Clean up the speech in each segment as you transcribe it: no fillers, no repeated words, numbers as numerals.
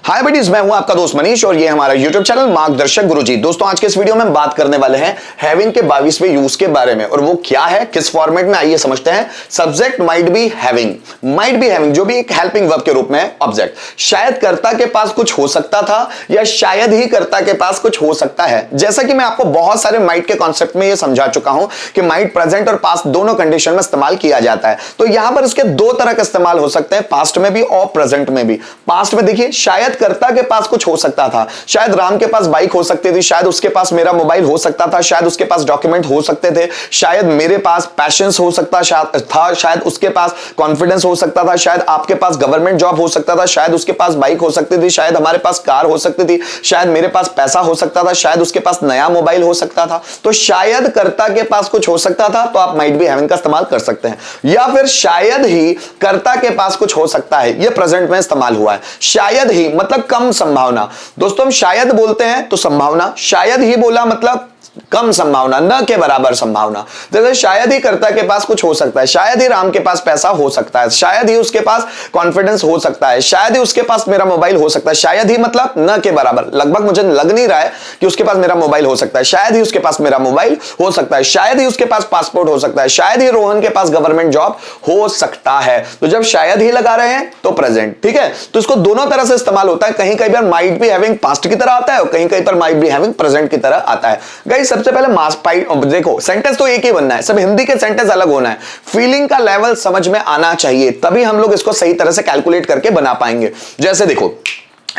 हाय buddies, मैं हूं आपका दोस्त मनीष और ये हमारा यूट्यूब चैनल मार्गदर्शक गुरुजी। दोस्तों आज के इस वीडियो में हम बात करने वाले हैं हैविंग के 22वें यूज के बारे में, और वो क्या है, किस फॉर्मेट में, आइए समझते हैं। सब्जेक्ट माइट बी हैविंग जो भी एक हेल्पिंग वर्ब के रूप में है। ऑब्जेक्ट शायद कर्ता के पास कुछ हो सकता था या शायद ही कर्ता के पास कुछ हो सकता है। जैसा कि मैं आपको बहुत सारे माइट के कॉन्सेप्ट में ये समझा चुका हूं कि माइट प्रेजेंट और पास्ट दोनों कंडीशन में इस्तेमाल किया जाता है। तो यहां पर इसके दो तरह के इस्तेमाल हो सकते हैं, पास्ट में भी और प्रेजेंट में भी। पास्ट में देखिए, शायद कर्ता के पास कुछ हो सकता था, शायद राम के पास बाइक हो सकती थी, शायद उसके पास मेरा मोबाइल हो सकता था, शायद उसके पास डॉक्यूमेंट हो सकते थे, शायद मेरे पास पैशंस हो सकता था, शायद उसके पास कॉन्फिडेंस हो सकता था, शायद आपके पास गवर्नमेंट जॉब हो सकता था, शायद उसके पास बाइक हो सकती थी, शायद हमारे पास कार हो सकती थी, शायद मेरे पास पैसा हो सकता था, शायद उसके पास नया मोबाइल हो सकता था। तो शायद कर्ता के पास कुछ हो सकता था तो आप माइट बी हैविंग का इस्तेमाल कर सकते हैं। या फिर शायद ही कर्ता के पास कुछ हो सकता है, यह प्रेजेंट में इस्तेमाल हुआ है। शायद ही मतलब कम संभावना। दोस्तों हम शायद बोलते हैं तो संभावना, शायद ही बोला मतलब कम संभावना, न के बराबर संभावना। जैसे शायद ही कर्ता के पास कुछ हो सकता है, शायद ही राम के पास पैसा हो सकता है, शायद ही उसके पास कॉन्फिडेंस हो सकता है, शायद ही उसके पास मेरा मोबाइल हो सकता है। शायद ही मतलब न के बराबर, लगभग मुझे लग नहीं रहा है कि उसके पास मेरा मोबाइल हो सकता है, शायद ही उसके पास मेरा मोबाइल हो सकता है, शायद ही उसके पास पासपोर्ट हो सकता है, शायद ही रोहन के पास गवर्नमेंट जॉब हो सकता है। तो जब शायद ही लगा रहे हैं तो प्रेजेंट, ठीक है। तो इसको दोनों तरह से इस्तेमाल होता है। कहीं कहीं पर माइट बी हैविंग पास्ट की तरह आता है और कहीं कहीं पर माइट बी हैविंग प्रेजेंट की तरह आता है। गाइस सबसे पहले देखो, सेंटेंस तो एक ही बनना है, सब हिंदी के सेंटेंस अलग होना है। फीलिंग का लेवल समझ में आना चाहिए, तभी हम लोग इसको सही तरह से कैलकुलेट करके बना पाएंगे। जैसे देखो,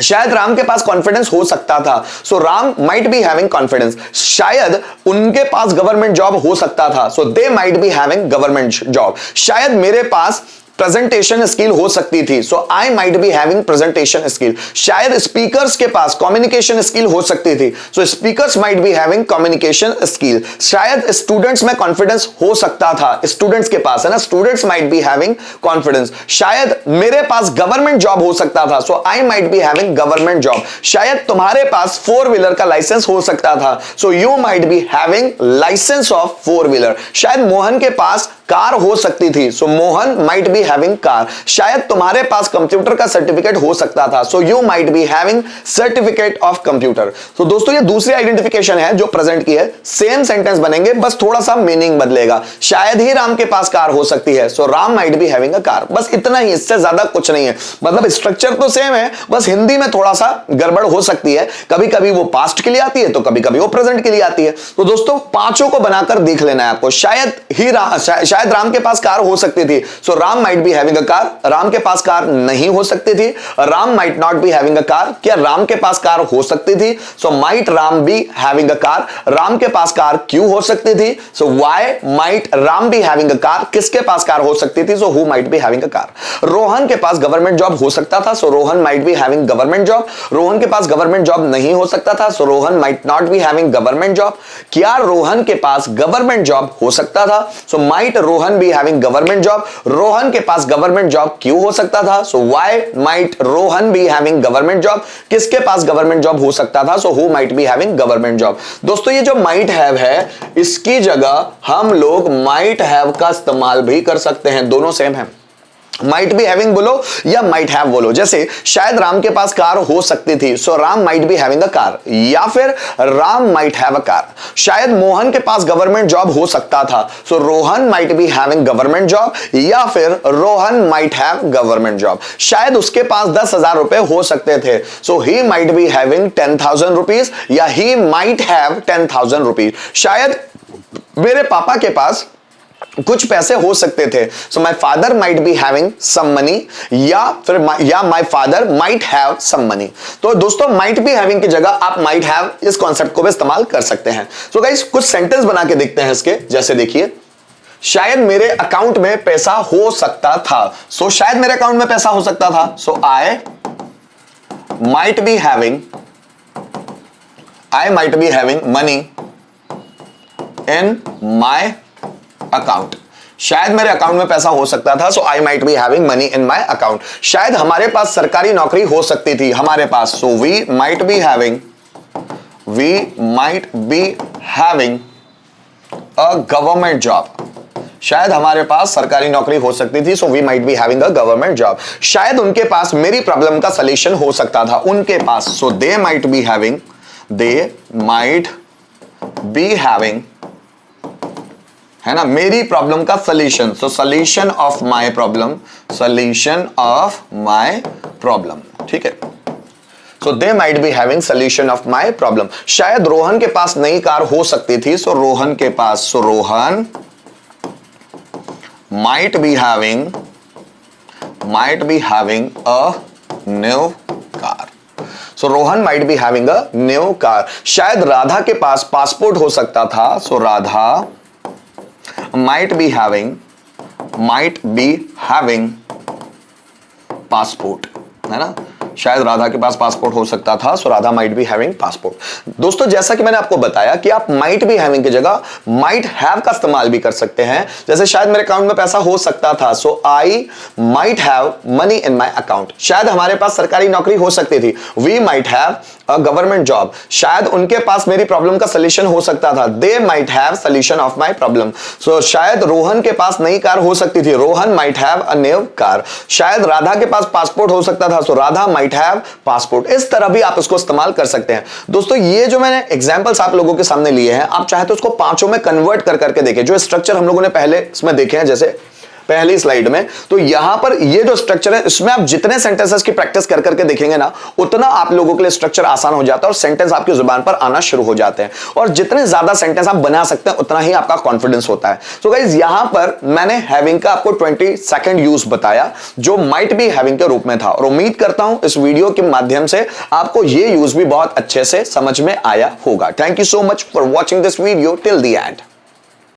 शायद राम के पास कॉन्फिडेंस हो सकता था, so Ram might B having confidence. शायद उनके पास गवर्नमेंट जॉब हो सकता था, so they might B having government job. शायद मेरे पास प्रेजेंटेशन स्किल हो सकती थी, so I might be having presentation skill. शायद स्पीकर्स के पास कम्युनिकेशन स्किल हो सकती थी, so speakers might B having communication skill. शायद स्टूडेंट्स में कॉन्फिडेंस हो सकता था, स्टूडेंट्स के पास है ना, students might be having confidence. शायद मेरे पास गवर्नमेंट जॉब हो सकता था, सो I might be having government job. शायद तुम्हारे पास 4 व्हीलर का लाइसेंस हो सकता था, so you might B having licence of 4 wheeler. शायद मोहन के पास कार हो सकती थी, so Mohan might B having car. शायद तुम्हारे पास कंप्यूटर का सर्टिफिकेट हो सकता था, so you might B having certificate of computer. तो दोस्तों ये दूसरी आइडेंटिफिकेशन है जो प्रेजेंट की है। सेम सेंटेंस बनेंगे, बस थोड़ा सा मीनिंग बदलेगा। शायद ही राम के पास कार हो सकती है, so Ram might B having a car. बस इतना ही, इससे ज्यादा कुछ नहीं है। मतलब स्ट्रक्चर तो सेम है, बस हिंदी में थोड़ा सा गड़बड़ हो सकती है। कभी कभी वो पास्ट के लिए आती है तो कभी कभी वो प्रेजेंट के लिए आती है। तो दोस्तों पांचों को बनाकर देख लेना है आपको। शायद राम के पास कार हो सकती थी, so Ram might B having a car. Ram के पास कार नहीं हो सकती थी, Ram might not be having a car. क्या राम के पास कार हो सकती थी, so might Ram be having a car. Ram के पास कार क्यों हो सकती थी, so why might Ram be having a car. किसके पास कार हो सकती थी, so who might B having a car. Rohan के पास गवर्नमेंट जॉब हो सकता था, so Rohan might B having government job. Rohan के पास गवर्नमेंट जॉब नहीं हो सकता था, so Rohan might not be having government job. क्या रोहन के पास गवर्नमेंट जॉब हो सकता था, so might Rohan be having government job. Rohan के पास गवर्नमेंट जॉब क्यों हो सकता था, so why might Rohan be having government job. किसके पास गवर्नमेंट जॉब हो सकता था, सो who might B having government job. दोस्तों ये जो माइट हैव है, इसकी जगह हम लोग माइट हैव का इस्तेमाल भी कर सकते हैं, दोनों सेम है। माइट बी हैविंग बोलो या माइट हैव बोलो। जैसे शायद राम के पास कार हो सकती थी, so Ram might B having a car, या फिर Ram might have a car. शायद मोहन के पास गवर्नमेंट जॉब हो सकता था, so Rohan might B having government job, या फिर Rohan might have government job. शायद उसके पास 10,000 रुपए हो सकते थे, so he might B having 10,000 rupees, या ही माइट हैव 10,000 रुपीज। शायद मेरे पापा के पास कुछ पैसे हो सकते थे, so my father might B having some money, या my father might have some money. तो दोस्तों माइट बी हैविंग की जगह आप माइट हैव इस कॉन्सेप्ट को भी इस्तेमाल कर सकते हैं। सो गाइस कुछ सेंटेंस बना के देखते हैं इसके। जैसे देखिए, शायद मेरे अकाउंट में पैसा हो सकता था, सो शायद मेरे अकाउंट में पैसा हो सकता था, सो I might be having money in my account. शायद मेरे अकाउंट में पैसा हो सकता था, सो I might be having money in my account. शायद हमारे पास सरकारी नौकरी हो सकती थी, हमारे पास, so we might B having a government job. शायद हमारे पास सरकारी नौकरी हो सकती थी, so we might B having a government job. शायद उनके पास मेरी प्रॉब्लम का सॉल्यूशन हो सकता था, उनके पास, so they might B having है ना, मेरी प्रॉब्लम का solution. So solution of my problem, ठीक है। So they might B having solution of my problem. शायद रोहन के पास नई कार हो सकती थी, सो रोहन के पास, सो Rohan might be having a new car. So Rohan might be having a new car. शायद राधा के पास पासपोर्ट हो सकता था, so Radha might be having passport, है ना, शायद राधा के पास पासपोर्ट हो सकता था, so Radha might B having passport. दोस्तों जैसा कि मैंने आपको बताया कि आप माइट बी हैविंग की जगह माइट हैव का इस्तेमाल भी कर सकते हैं। जैसे शायद मेरे अकाउंट में पैसा हो सकता था, सो आई might have money in my account. शायद हमारे पास सरकारी नौकरी हो सकती थी, we might have a government job. शायद उनके पास मेरी प्रॉब्लम का सॉल्यूशन हो सकता था, they might have solution of my problem. So शायद रोहन के पास नई कार हो सकती थी, Rohan might have a new car. शायद राधा के पास पासपोर्ट हो सकता था, so Radha might have passport. इस तरह भी आप इसको इस्तेमाल कर सकते हैं। दोस्तों ये जो मैंने एग्जांपल्स आप लोगों के सामने लिए हैं, आप चाहे तो उसको पांचों में कन्वर्ट कर करके देखें। जो स्ट्रक्चर हम लोगों ने पहले इसमें देखे हैं, जैसे पहली स्लाइड में, तो यहां पर ये जो स्ट्रक्चर है, इसमें आप जितने सेंटेंसेस की प्रैक्टिस कर करके देखेंगे ना, उतना आप लोगों के लिए स्ट्रक्चर आसान हो जाता है और सेंटेंस आपकी जुबान पर आना शुरू हो जाते हैं। और जितने ज्यादा सेंटेंस आप बना सकते हैं, उतना ही आपका कॉन्फिडेंस होता है। सो गाइस, यहां पर मैंने हैविंग का आपको 22nd यूज बताया, जो माइट बी हैविंग के रूप में था, और उम्मीद करता हूं इस वीडियो के माध्यम से आपको ये यूज भी बहुत अच्छे से समझ में आया होगा। Thank you so much for watching this video till the end.